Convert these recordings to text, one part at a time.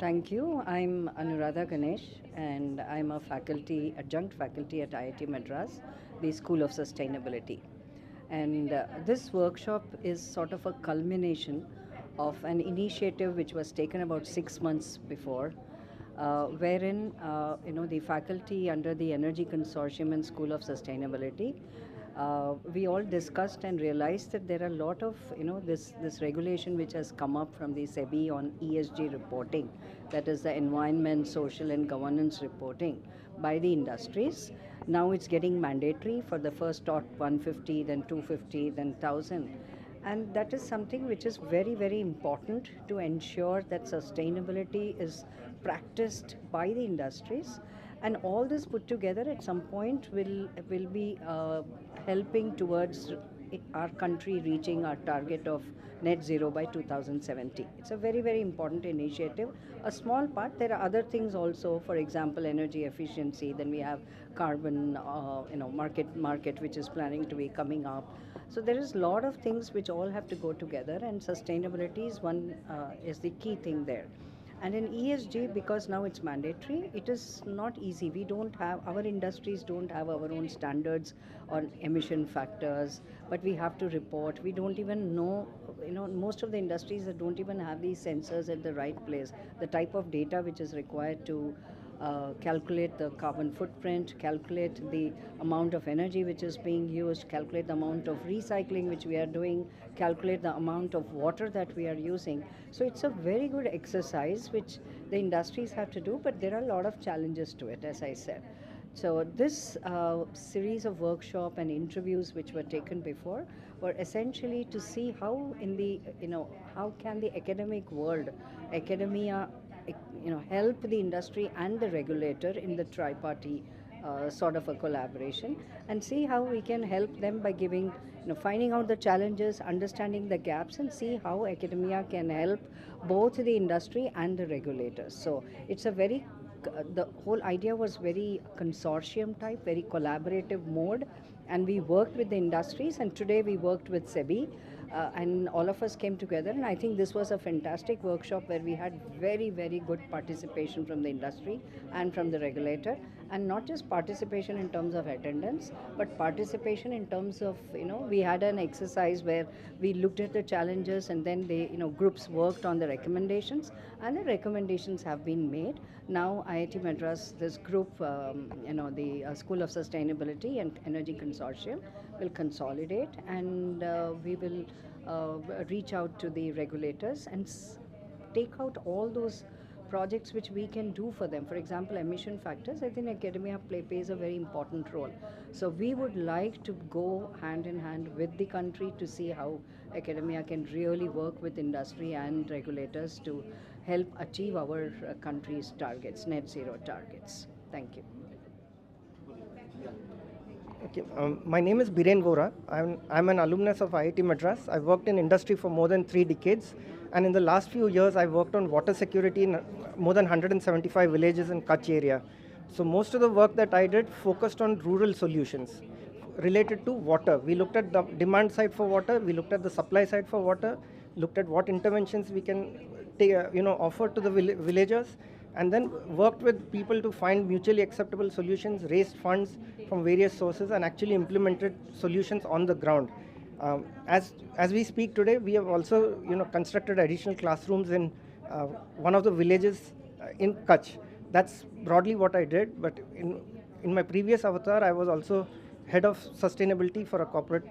Thank you. I'm Anuradha Ganesh, and I'm a adjunct faculty at IIT Madras, the School of Sustainability. And this workshop is sort of a culmination of an initiative which was taken about 6 months before, wherein the faculty under the Energy Consortium and School of Sustainability, we all discussed and realized that there are a lot of this regulation which has come up from the SEBI on ESG reporting, that is the environment, social, and governance reporting by the industries. Now it's getting mandatory for the first tot 150, then 250, then 1000. And that is something which is very, very important to ensure that sustainability is practiced by the industries. And all this put together at some point will be helping towards our country reaching our target of net zero by 2070. It's a very, very important initiative. A small part, there are other things also, for example, energy efficiency. Then we have carbon, market which is planning to be coming up. So there is a lot of things which all have to go together, and sustainability is the key thing there. And in ESG, because now it's mandatory, it is not easy. We don't have, our industries don't have our own standards on emission factors, but we have to report. We don't even know, most of the industries that don't even have these sensors at the right place, the type of data which is required to calculate the carbon footprint, calculate the amount of energy which is being used, calculate the amount of recycling which we are doing, calculate the amount of water that we are using. So it's a very good exercise which the industries have to do, but there are a lot of challenges to it, as I said. So this series of workshop and interviews which were taken before were essentially to see how how can the academic world, academia, help the industry and the regulator in the tripartite sort of a collaboration, and see how we can help them by giving, finding out the challenges, understanding the gaps, and see how academia can help both the industry and the regulators. So it's a very the whole idea was very consortium type, very collaborative mode, and we worked with the industries, and today we worked with SEBI, and all of us came together, and I think this was a fantastic workshop where we had very, very good participation from the industry and from the regulator, and not just participation in terms of attendance, but participation in terms of, we had an exercise where we looked at the challenges, and then groups worked on the recommendations, and the recommendations have been made. Now IIT Madras, this group, the School of Sustainability and Energy Consortium will consolidate, and we will reach out to the regulators and take out all those projects which we can do for them. For example, emission factors, I think academia plays a very important role. So we would like to go hand in hand with the country to see how academia can really work with industry and regulators to help achieve our country's targets, net zero targets. Thank you. Okay, my name is Biren Vora. I'm an alumnus of IIT Madras. I've worked in industry for more than 3 decades. And in the last few years, I've worked on water security in more than 175 villages in Kutch area. So most of the work that I did focused on rural solutions related to water. We looked at the demand side for water. We looked at the supply side for water, looked at what interventions we can offer to the villagers, and then worked with people to find mutually acceptable solutions, raised funds from various sources, and actually implemented solutions on the ground. As we speak today, we have also constructed additional classrooms in one of the villages in Kutch. That's broadly what I did, but in my previous avatar, I was also head of sustainability for a corporate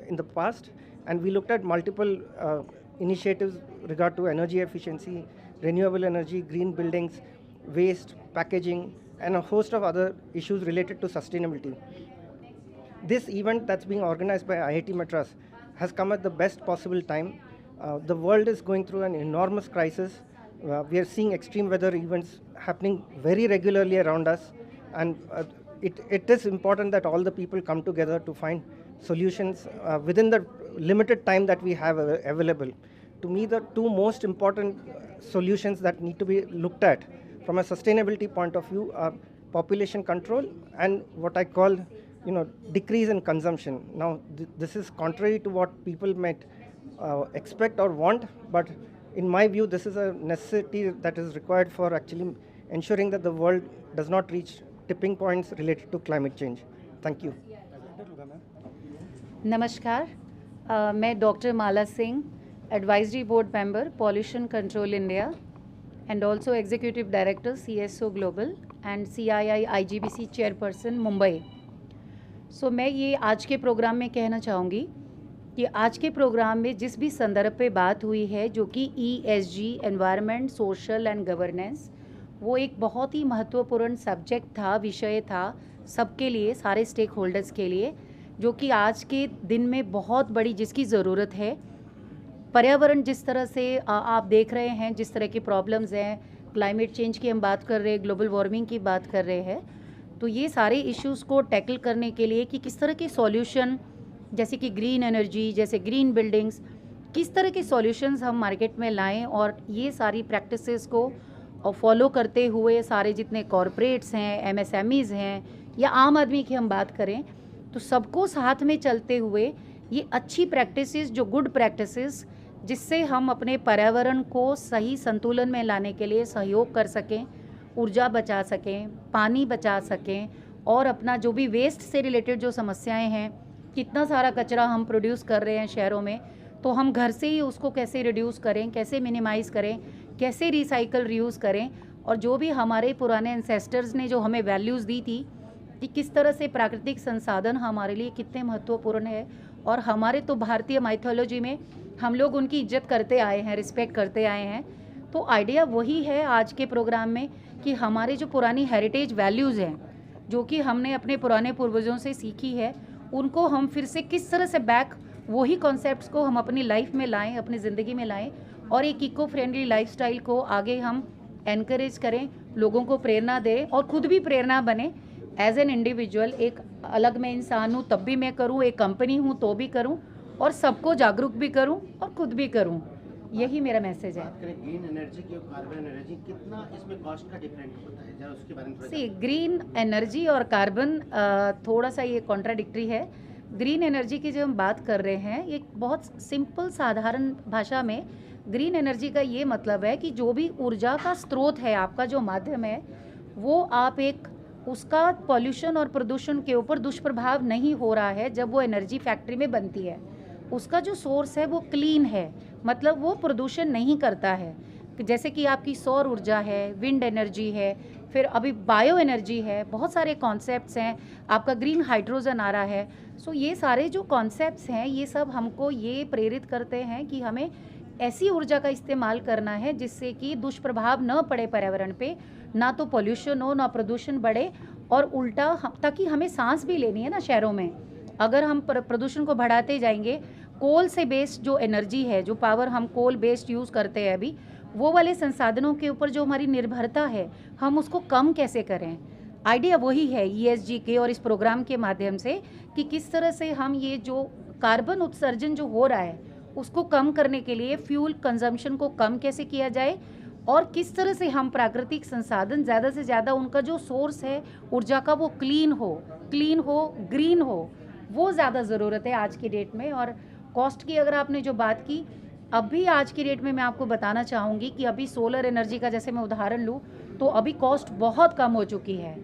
in the past, and we looked at multiple initiatives regard to energy efficiency, renewable energy, green buildings, waste, packaging, and a host of other issues related to sustainability. This event that's being organized by IIT Madras has come at the best possible time. The world is going through an enormous crisis. We are seeing extreme weather events happening very regularly around us, and it is important that all the people come together to find solutions within the limited time that we have available. To me, the two most important solutions that need to be looked at from a sustainability point of view are population control and what I call decrease in consumption. Now, this is contrary to what people might expect or want, but in my view, this is a necessity that is required for actually ensuring that the world does not reach tipping points related to climate change. Thank you. नमस्कार, मैं doctor Mala Singh, advisory board member, pollution control India and also executive director CSO global and CII IGBC chairperson Mumbai. So मैं ये आज के programme में कहना चाहूँगी कि आज के प्रोग्राम में जिस भी संदर्भ पे बात हुई है, जो कि ESG environment, social and governance, वो एक बहुत ही महत्वपूर्ण सब्जेक्ट था, विषय था सबके लिए, सारे स्टेक होल्डर्स के लिए, जो कि आज के दिन में बहुत बड़ी जिसकी ज़रूरत है। पर्यावरण जिस तरह से आप देख रहे हैं, जिस तरह की प्रॉब्लम्स हैं, क्लाइमेट चेंज की हम बात कर रहे हैं, ग्लोबल वार्मिंग की बात कर रहे हैं, तो ये सारे इश्यूज़ को टैकल करने के लिए कि किस तरह के सॉल्यूशन, जैसे कि ग्रीन एनर्जी, जैसे ग्रीन बिल्डिंग्स, किस तरह के सॉल्यूशंस हम मार्केट में लाएं, और ये सारी प्रैक्टिसेस को फॉलो करते हुए सारे जितने कॉरपोरेट्स हैं, MSMEs हैं, या आम आदमी की हम बात करें, तो सबको साथ में चलते हुए ये अच्छी प्रैक्टिसेस, जो गुड प्रैक्टिसेस, जिससे हम अपने पर्यावरण को सही संतुलन में लाने के लिए सहयोग कर सकें, ऊर्जा बचा सकें, पानी बचा सकें, और अपना जो भी वेस्ट से रिलेटेड जो समस्याएं हैं, कितना सारा कचरा हम प्रोड्यूस कर रहे हैं शहरों में, तो हम घर से ही उसको कैसे रिड्यूस करें, कैसे मिनिमाइज़ करें, कैसे रिसाइकल रीयूज़ करें, और जो भी हमारे पुराने एंसेस्टर्स ने जो हमें वैल्यूज़ दी थी कि किस तरह से प्राकृतिक संसाधन हमारे लिए कितने महत्वपूर्ण है, और हमारे तो भारतीय माइथोलॉजी में हम लोग उनकी इज्जत करते आए हैं, रिस्पेक्ट करते आए हैं। तो आइडिया वही है आज के प्रोग्राम में कि हमारे जो पुरानी हेरिटेज वैल्यूज़ हैं, जो कि हमने अपने पुराने पूर्वजों से सीखी है, उनको हम फिर से किस तरह से बैक वही कॉन्सेप्ट्स को हम अपनी लाइफ में लाएं, अपनी ज़िंदगी में लाएं, और एक इको फ्रेंडली लाइफस्टाइल को आगे हम एनकरेज करें, लोगों को प्रेरणा दें, और खुद भी प्रेरणा बने। एज एन इंडिविजुअल, एक अलग मैं इंसान हूँ तब भी मैं करूँ, एक कंपनी हूँ तो भी करूँ, और सबको जागरूक भी करूँ और खुद भी करूँ। यही मेरा मैसेज है। बात करें ग्रीन एनर्जी की और कार्बन एनर्जी, कितना इसमें कॉस्ट का डिफरेंस होता है, जरा उसके बारे में थोड़ा सी ग्रीन एनर्जी और कार्बन थोड़ा सा ये कॉन्ट्राडिक्टरी है। ग्रीन एनर्जी की जब हम बात कर रहे हैं, एक बहुत सिंपल साधारण भाषा में ग्रीन एनर्जी का ये मतलब है कि जो भी ऊर्जा का स्रोत है, आपका जो माध्यम है, वो आप एक उसका पॉल्यूशन और प्रदूषण के ऊपर दुष्प्रभाव नहीं हो रहा है जब वो एनर्जी फैक्ट्री में बनती है। उसका जो सोर्स है वो क्लीन है, मतलब वो प्रदूषण नहीं करता है। जैसे कि आपकी सौर ऊर्जा है, विंड एनर्जी है, फिर अभी बायो एनर्जी है, बहुत सारे कॉन्सेप्ट्स हैं, आपका ग्रीन हाइड्रोजन आ रहा है। सो ये सारे जो कॉन्सेप्ट्स हैं, ये सब हमको ये प्रेरित करते हैं कि हमें ऐसी ऊर्जा का इस्तेमाल करना है जिससे कि दुष्प्रभाव न पड़े पर्यावरण पे, ना तो पोल्यूशन हो, ना प्रदूषण बढ़े, और उल्टा ताकि हमें सांस भी लेनी है ना शहरों में। अगर हम प्रदूषण को बढ़ाते जाएंगे, कोल से बेस्ड जो एनर्जी है, जो पावर हम कोल बेस्ड यूज़ करते हैं अभी, वो वाले संसाधनों के ऊपर जो हमारी निर्भरता है, हम उसको कम कैसे करें। आइडिया वही है ESG के और इस प्रोग्राम के माध्यम से कि किस तरह से हम ये जो कार्बन उत्सर्जन जो हो रहा है उसको कम करने के लिए फ्यूल कंजम्पशन को कम कैसे किया जाए, और किस तरह से हम प्राकृतिक संसाधन ज़्यादा से ज़्यादा उनका जो सोर्स है ऊर्जा का, वो क्लीन हो, ग्रीन हो, वो ज़्यादा ज़रूरत है आज की डेट में। और कॉस्ट की अगर आपने जो बात की, अभी आज की डेट में मैं आपको बताना चाहूँगी कि अभी सोलर एनर्जी का जैसे मैं उदाहरण लूँ, तो अभी कॉस्ट बहुत कम हो चुकी है।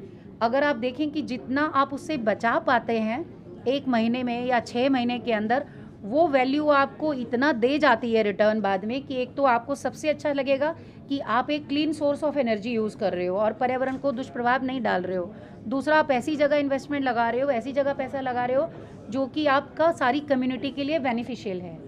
अगर आप देखें कि जितना आप उससे बचा पाते हैं 1 महीने में या 6 महीने के अंदर, वो वैल्यू आपको इतना दे जाती है रिटर्न बाद में, कि एक तो आपको सबसे अच्छा लगेगा कि आप एक clean source of energy use कर रहे हो और पर्यावरण को दुष्प्रभाव नहीं डाल रहे हो। दूसरा, आप ऐसी जगह इन्वेस्टमेंट लगा रहे हो, ऐसी जगह पैसा लगा रहे हो जो कि आपका सारी कम्युनिटी के लिए बेनिफिशियल है।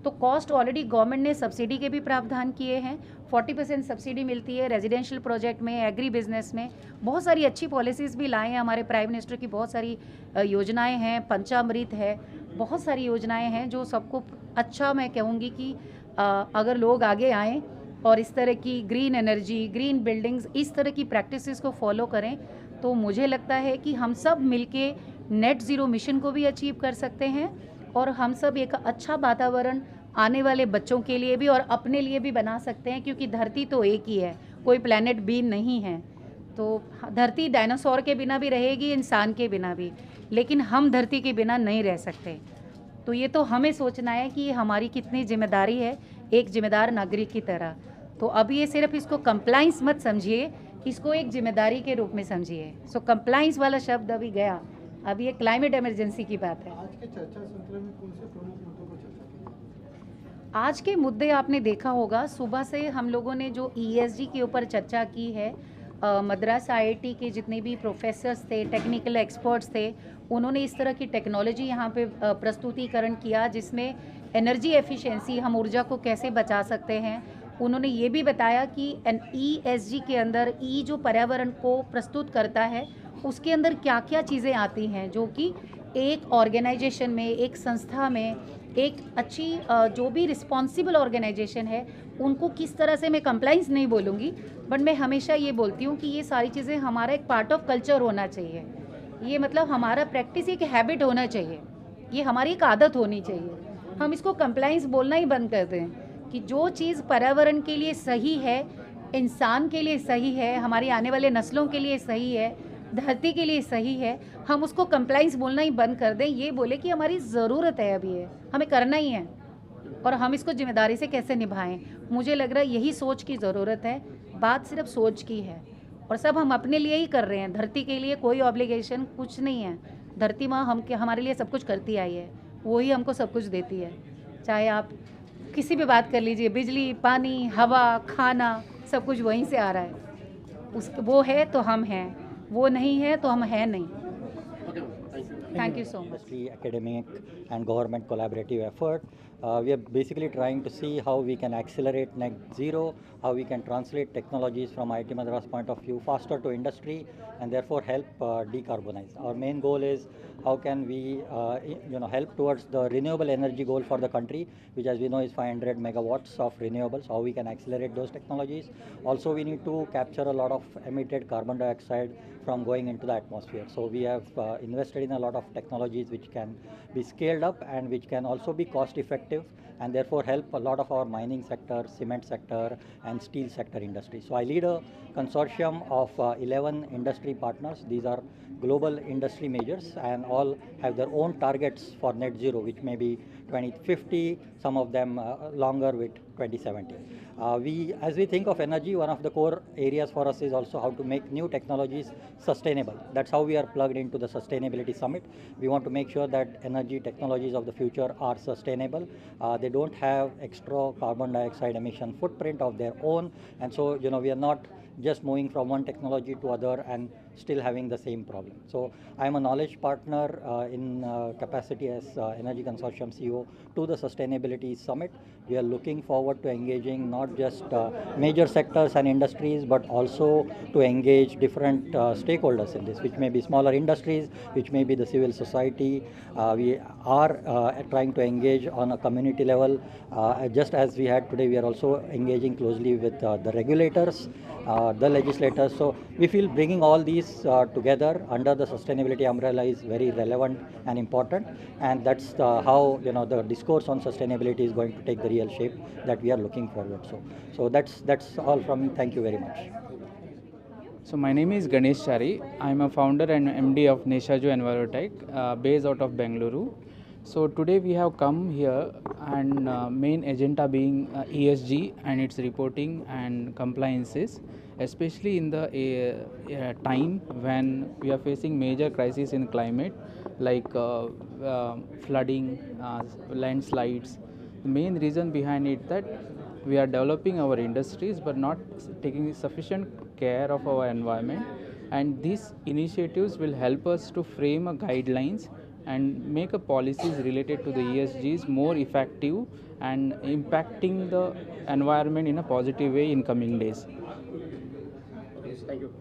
तो कॉस्ट ऑलरेडी गवर्नमेंट ने सब्सिडी के भी प्रावधान किए हैं, 40% सब्सिडी मिलती है रेजिडेंशियल प्रोजेक्ट में, एग्री बिजनेस में। बहुत सारी अच्छी पॉलिसीज़ भी लाए हैं हमारे प्राइम मिनिस्टर की, बहुत सारी योजनाएं हैं, पंचामृत है, बहुत सारी योजनाएं हैं जो सबको अच्छा, मैं कहूँगी कि अगर लोग आगे आएँ और इस तरह की ग्रीन एनर्जी, ग्रीन बिल्डिंग्स, इस तरह की प्रैक्टिसेस को फॉलो करें, तो मुझे लगता है कि हम सब मिलके नेट ज़ीरो मिशन को भी अचीव कर सकते हैं, और हम सब एक अच्छा वातावरण आने वाले बच्चों के लिए भी और अपने लिए भी बना सकते हैं, क्योंकि धरती तो एक ही है, कोई प्लैनेट बी नहीं है। तो धरती डायनासोर के बिना भी रहेगी, इंसान के बिना भी, लेकिन हम धरती के बिना नहीं रह सकते। तो ये तो हमें सोचना है कि हमारी कितनी जिम्मेदारी है एक जिम्मेदार नागरिक की तरह। तो अब ये सिर्फ इसको कंप्लाइंस मत समझिए, इसको एक जिम्मेदारी के रूप में समझिए। सो कंप्लाइंस वाला शब्द अभी गया, अभी ये क्लाइमेट इमरजेंसी की बात है। आज के चर्चा सत्र में कौन से प्रमुख मुद्दों पर चर्चा की? आज के मुद्दे आपने देखा होगा, सुबह से हम लोगों ने जो ESG के ऊपर चर्चा की है, मद्रास IIT के जितने भी प्रोफेसर्स थे, टेक्निकल एक्सपर्ट्स थे, उन्होंने इस तरह की टेक्नोलॉजी यहाँ पे प्रस्तुतिकरण किया जिसमें एनर्जी एफिशिएंसी, हम ऊर्जा को कैसे बचा सकते हैं। उन्होंने ये भी बताया कि ESG के अंदर जो पर्यावरण को प्रस्तुत करता है उसके अंदर क्या क्या चीज़ें आती हैं, जो कि एक ऑर्गेनाइजेशन में, एक संस्था में, एक अच्छी जो भी रिस्पॉन्सिबल ऑर्गेनाइजेशन है उनको किस तरह से, मैं कंप्लाइंस नहीं बोलूँगी, बट मैं हमेशा ये बोलती हूँ कि ये सारी चीज़ें हमारा एक पार्ट ऑफ कल्चर होना चाहिए। ये मतलब हमारा प्रैक्टिस एक हैबिट होना चाहिए, ये हमारी एक आदत होनी चाहिए। हम इसको कंप्लाइंस बोलना ही बंद कर दें कि जो चीज़ पर्यावरण के लिए सही है, इंसान के लिए सही है, हमारी आने वाले नस्लों के लिए सही है, धरती के लिए सही है, हम उसको कंप्लाइंस बोलना ही बंद कर दें। ये बोले कि हमारी ज़रूरत है, अभी है, हमें करना ही है और हम इसको जिम्मेदारी से कैसे निभाएं। मुझे लग रहा है यही सोच की ज़रूरत है, बात सिर्फ सोच की है और सब हम अपने लिए ही कर रहे हैं। धरती के लिए कोई ऑब्लिगेशन कुछ नहीं है। धरती माँ हमारे लिए सब कुछ करती आई है, वही हमको सब कुछ देती है। चाहे आप किसी भी बात कर लीजिए, बिजली, पानी, हवा, खाना, सब कुछ वहीं से आ रहा है। वो है तो हम हैं, वो नहीं है तो हम हैं नहीं। Okay, thank you. Thank you so much. Industry, academic and government collaborative effort. We are basically trying to see how we can accelerate net zero, how we can translate technologies from IIT Madras point of view faster to industry and therefore help decarbonize. Our main goal is how can we help towards the renewable energy goal for the country, which as we know is 500 megawatts of renewables, how we can accelerate those technologies. Also we need to capture a lot of emitted carbon dioxide from going into the atmosphere. So we have invested in a lot of technologies which can be scaled up and which can also be cost effective and therefore help a lot of our mining sector, cement sector and steel sector industry. So I lead a consortium of 11 industry partners. These are global industry majors and all have their own targets for net zero, which may be 2050, some of them longer with 2070. As we think of energy, one of the core areas for us is also how to make new technologies sustainable. That's how we are plugged into the Sustainability Summit. We want to make sure that energy technologies of the future are sustainable. They don't have extra carbon dioxide emission footprint of their own, and so we are not just moving from one technology to other and still having the same problem. So I am a knowledge partner in capacity as Energy Consortium CEO to the Sustainability Summit. We are looking forward to engaging not just major sectors and industries, but also to engage different stakeholders in this, which may be smaller industries, which may be the civil society. We are trying to engage on a community level. Just as we had today, we are also engaging closely with the regulators, the legislators. So we feel bringing all these together under the sustainability umbrella is very relevant and important, and that's how the discourse on sustainability is going to take the real shape that we are looking forward. So that's all from me. Thank you very much. So my name is Ganesh Chari. I am a founder and MD of Neshaju Envirotech, based out of Bengaluru. So today we have come here and main agenda being ESG and its reporting and compliances, especially in the time when we are facing major crises in climate like flooding, landslides. The main reason behind it that we are developing our industries but not taking sufficient care of our environment, and these initiatives will help us to frame a guidelines and make a policies related to the ESGs more effective and impacting the environment in a positive way in coming days. Thank you.